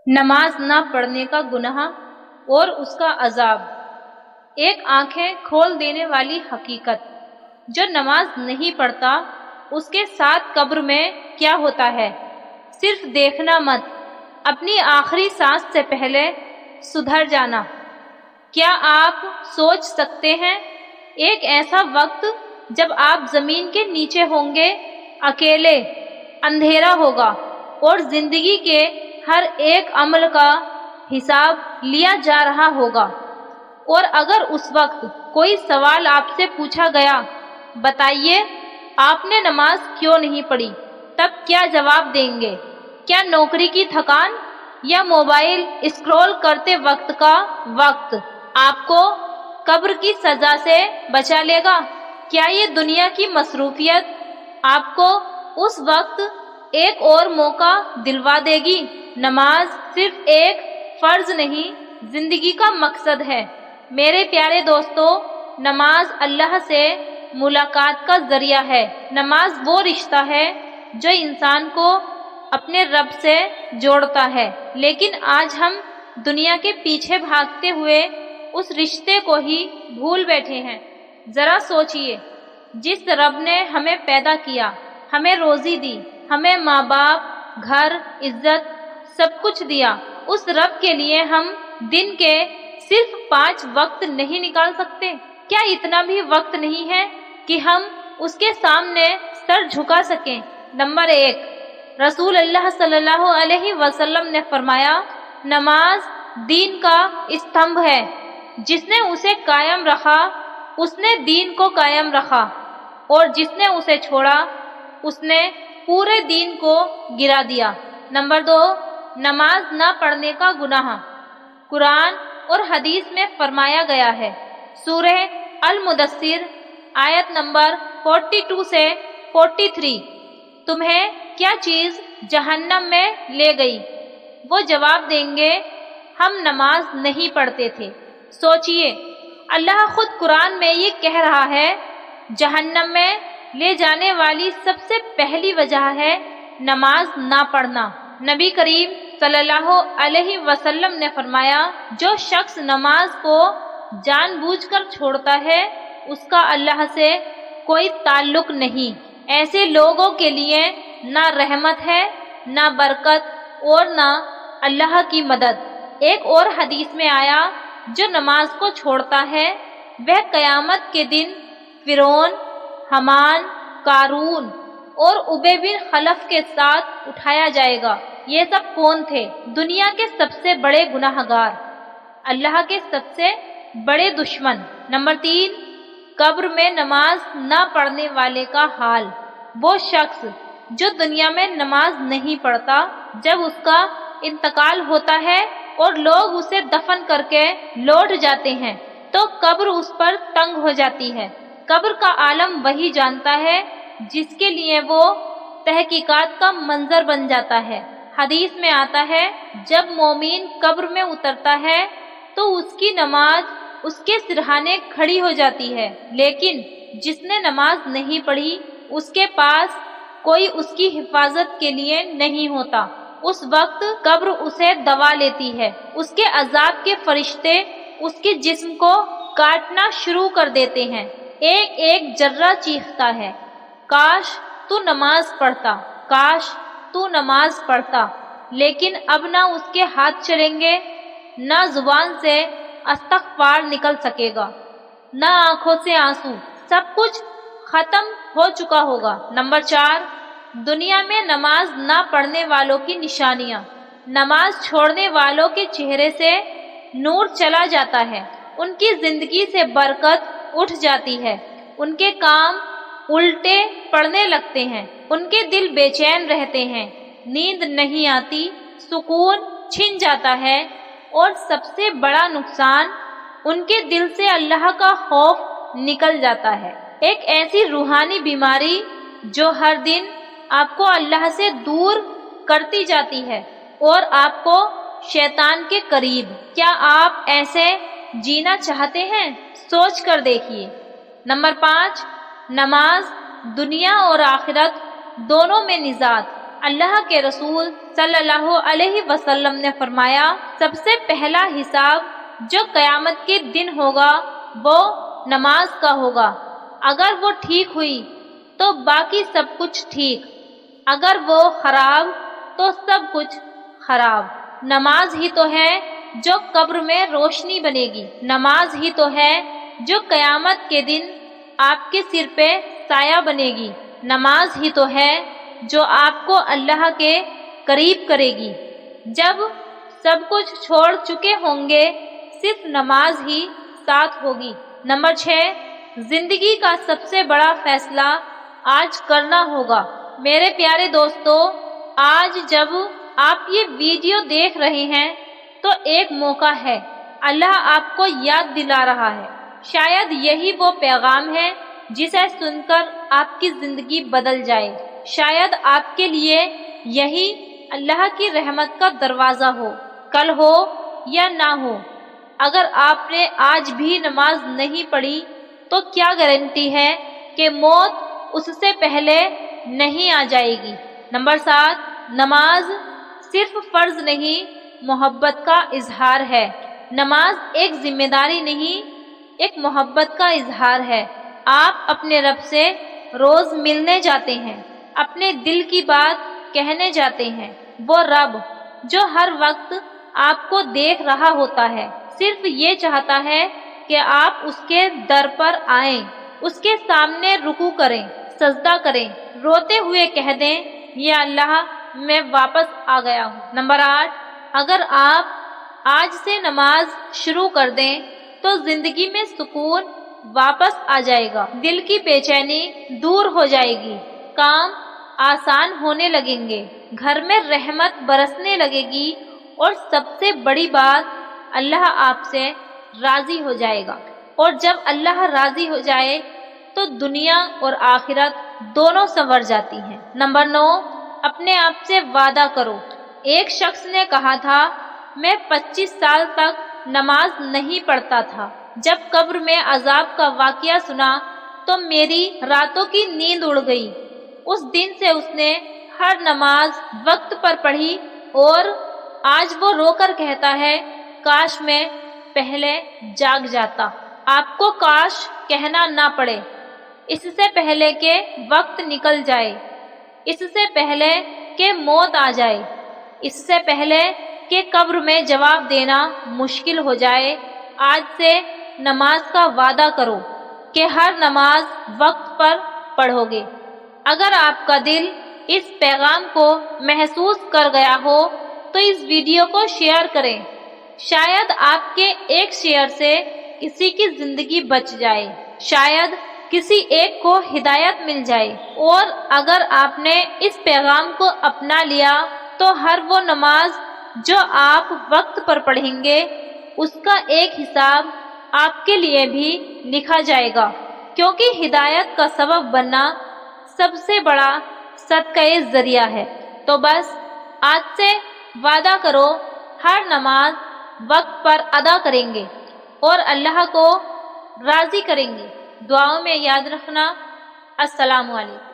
نماز نہ پڑھنے کا گناہ اور اس کا عذاب۔ ایک آنکھیں کھول دینے والی حقیقت، جو نماز نہیں پڑھتا اس کے ساتھ قبر میں کیا ہوتا ہے، صرف دیکھنا مت، اپنی آخری سانس سے پہلے سدھر جانا۔ کیا آپ سوچ سکتے ہیں ایک ایسا وقت جب آپ زمین کے نیچے ہوں گے، اکیلے، اندھیرا ہوگا اور زندگی کے ہر ایک عمل کا حساب لیا جا رہا ہوگا، اور اگر اس وقت کوئی سوال آپ سے پوچھا گیا، بتائیے آپ نے نماز کیوں نہیں پڑھی، تب کیا جواب دیں گے؟ کیا نوکری کی تھکان یا موبائل اسکرول کرتے وقت کا وقت آپ کو قبر کی سزا سے بچا لے گا؟ کیا یہ دنیا کی مصروفیت آپ کو اس وقت ایک اور موقع دلوا دے گی؟ نماز صرف ایک فرض نہیں، زندگی کا مقصد ہے۔ میرے پیارے دوستو، نماز اللہ سے ملاقات کا ذریعہ ہے۔ نماز وہ رشتہ ہے جو انسان کو اپنے رب سے جوڑتا ہے، لیکن آج ہم دنیا کے پیچھے بھاگتے ہوئے اس رشتے کو ہی بھول بیٹھے ہیں۔ ذرا سوچئے، جس رب نے ہمیں پیدا کیا، ہمیں روزی دی، ہمیں ماں باپ، گھر، عزت، سب کچھ دیا، اس رب کے لیے ہم دن کے صرف 5 وقت نہیں نکال سکتے؟ کیا اتنا بھی وقت نہیں ہے کہ ہم اس کے سامنے سر جھکا سکیں؟ نمبر 1، رسول اللہ صلی اللہ علیہ وسلم نے فرمایا، نماز دین کا استمبھ ہے، جس نے اسے قائم رکھا اس نے دین کو قائم رکھا، اور جس نے اسے چھوڑا اس نے پورے دین کو گرا دیا۔ نمبر 2، نماز نہ پڑھنے کا گناہ۔ قرآن اور حدیث میں فرمایا گیا ہے، سورہ المدثر آیت نمبر 42 سے 43، تمہیں کیا چیز جہنم میں لے گئی؟ وہ جواب دیں گے، ہم نماز نہیں پڑھتے تھے۔ سوچئے، اللہ خود قرآن میں یہ کہہ رہا ہے، جہنم میں لے جانے والی سب سے پہلی وجہ ہے نماز نہ پڑھنا۔ نبی کریم صلی اللہ علیہ وسلم نے فرمایا، جو شخص نماز کو جان بوجھ کر چھوڑتا ہے اس کا اللہ سے کوئی تعلق نہیں۔ ایسے لوگوں کے لیے نہ رحمت ہے، نہ برکت اور نہ اللہ کی مدد۔ ایک اور حدیث میں آیا، جو نماز کو چھوڑتا ہے وہ قیامت کے دن فرعون، حامان، قارون اور ابی بن خلف کے ساتھ اٹھایا جائے گا۔ یہ سب کون تھے؟ دنیا کے سب سے بڑے گناہ گار، اللہ کے سب سے بڑے دشمن۔ نمبر 3، قبر میں نماز نہ پڑھنے والے کا حال۔ وہ شخص جو دنیا میں نماز نہیں پڑھتا، جب اس کا انتقال ہوتا ہے اور لوگ اسے دفن کر کے لوٹ جاتے ہیں تو قبر اس پر تنگ ہو جاتی ہے۔ قبر کا عالم وہی جانتا ہے جس کے لیے وہ تحقیقات کا منظر بن جاتا ہے۔ حدیث میں آتا ہے، جب مومن قبر میں اترتا ہے تو اس کی نماز اس کے سرہانے کھڑی ہو جاتی ہے، لیکن جس نے نماز نہیں پڑھی اس کے پاس کوئی اس کی حفاظت کے لیے نہیں ہوتا۔ اس وقت قبر اسے دبا لیتی ہے، اس کے عذاب کے فرشتے اس کے جسم کو کاٹنا شروع کر دیتے ہیں۔ ایک ایک جرہ چیختا ہے، کاش تو نماز پڑھتا، کاش تو نماز پڑھتا، لیکن اب نہ اس کے ہاتھ چلیں گے، نہ زبان سے استغفار نکل سکے گا، نہ آنکھوں سے آنسو، سب کچھ ختم ہو چکا ہوگا۔ نمبر 4، دنیا میں نماز نہ پڑھنے والوں کی نشانیاں۔ نماز چھوڑنے والوں کے چہرے سے نور چلا جاتا ہے، ان کی زندگی سے برکت اٹھ جاتی ہے، ان کے کام الٹے پڑنے لگتے ہیں، ان کے دل بے چین رہتے ہیں، نیند نہیں آتی، سکون چھن جاتا ہے، اور سب سے بڑا نقصان ان کے دل سے اللہ کا خوف نکل جاتا ہے۔ ایک ایسی روحانی بیماری جو ہر دن آپ کو اللہ سے دور کرتی جاتی ہے اور آپ کو شیطان کے قریب۔ کیا آپ ایسے جینا چاہتے ہیں؟ سوچ کر دیکھیے۔ نمبر 5، نماز دنیا اور آخرت دونوں میں نجات۔ اللہ کے رسول صلی اللہ علیہ وسلم نے فرمایا، سب سے پہلا حساب جو قیامت کے دن ہوگا وہ نماز کا ہوگا۔ اگر وہ ٹھیک ہوئی تو باقی سب کچھ ٹھیک، اگر وہ خراب تو سب کچھ خراب۔ نماز ہی تو ہے جو قبر میں روشنی بنے گی، نماز ہی تو ہے جو قیامت کے دن آپ کے سر پہ سایہ بنے گی، نماز ہی تو ہے جو آپ کو اللہ کے قریب کرے گی۔ جب سب کچھ چھوڑ چکے ہوں گے صرف نماز ہی ساتھ ہوگی۔ نمبر 6، زندگی کا سب سے بڑا فیصلہ آج کرنا ہوگا۔ میرے پیارے دوستو، آج جب آپ یہ ویڈیو دیکھ رہے ہیں تو ایک موقع ہے، اللہ آپ کو یاد دلا رہا ہے۔ شاید یہی وہ پیغام ہے جسے سن کر آپ کی زندگی بدل جائے، شاید آپ کے لیے یہی اللہ کی رحمت کا دروازہ ہو، کل ہو یا نہ ہو۔ اگر آپ نے آج بھی نماز نہیں پڑھی تو کیا گارنٹی ہے کہ موت اس سے پہلے نہیں آ جائے گی۔ نمبر 7، نماز صرف فرض نہیں، محبت کا اظہار ہے۔ نماز ایک ذمہ داری نہیں، ایک محبت کا اظہار ہے۔ آپ اپنے رب سے روز ملنے جاتے ہیں، اپنے دل کی بات کہنے جاتے ہیں۔ وہ رب جو ہر وقت آپ کو دیکھ رہا ہوتا ہے، صرف یہ چاہتا ہے کہ آپ اس کے در پر آئیں، اس کے سامنے رکوع کریں، سجدہ کریں، روتے ہوئے کہہ دیں، یا اللہ میں واپس آ گیا ہوں۔ نمبر 8، اگر آپ آج سے نماز شروع کر دیں تو زندگی میں سکون واپس آ جائے گا، دل کی بے چینی دور ہو جائے گی، کام آسان ہونے لگیں گے، گھر میں رحمت برسنے لگے گی، اور سب سے بڑی بات اللہ آپ سے راضی ہو جائے گا۔ اور جب اللہ راضی ہو جائے تو دنیا اور آخرت دونوں سنور جاتی ہیں۔ نمبر 9، اپنے آپ سے وعدہ کرو۔ ایک شخص نے کہا تھا، میں 25 سال تک نماز نہیں پڑھتا تھا، جب قبر میں عذاب کا واقعہ سنا تو میری راتوں کی نیند اڑ گئی۔ اس دن سے اس نے ہر نماز وقت پر پڑھی، اور آج وہ رو کر کہتا ہے، کاش میں پہلے جاگ جاتا۔ آپ کو کاش کہنا نہ پڑے، اس سے پہلے کہ وقت نکل جائے، اس سے پہلے کہ موت آ جائے، اس سے پہلے کہ قبر میں جواب دینا مشکل ہو جائے، آج سے نماز کا وعدہ کرو کہ ہر نماز وقت پر پڑھو گے۔ اگر آپ کا دل اس پیغام کو محسوس کر گیا ہو تو اس ویڈیو کو شیئر کریں، شاید آپ کے ایک شیئر سے کسی کی زندگی بچ جائے، شاید کسی ایک کو ہدایت مل جائے۔ اور اگر آپ نے اس پیغام کو اپنا لیا تو ہر وہ نماز جو آپ وقت پر پڑھیں گے اس کا ایک حساب آپ کے لیے بھی لکھا جائے گا، کیونکہ ہدایت کا سبب بننا سب سے بڑا صدقہ ذریعہ ہے۔ تو بس آج سے وعدہ کرو، ہر نماز وقت پر ادا کریں گے اور اللہ کو راضی کریں گے۔ دعاؤں میں یاد رکھنا۔ السلام علیکم۔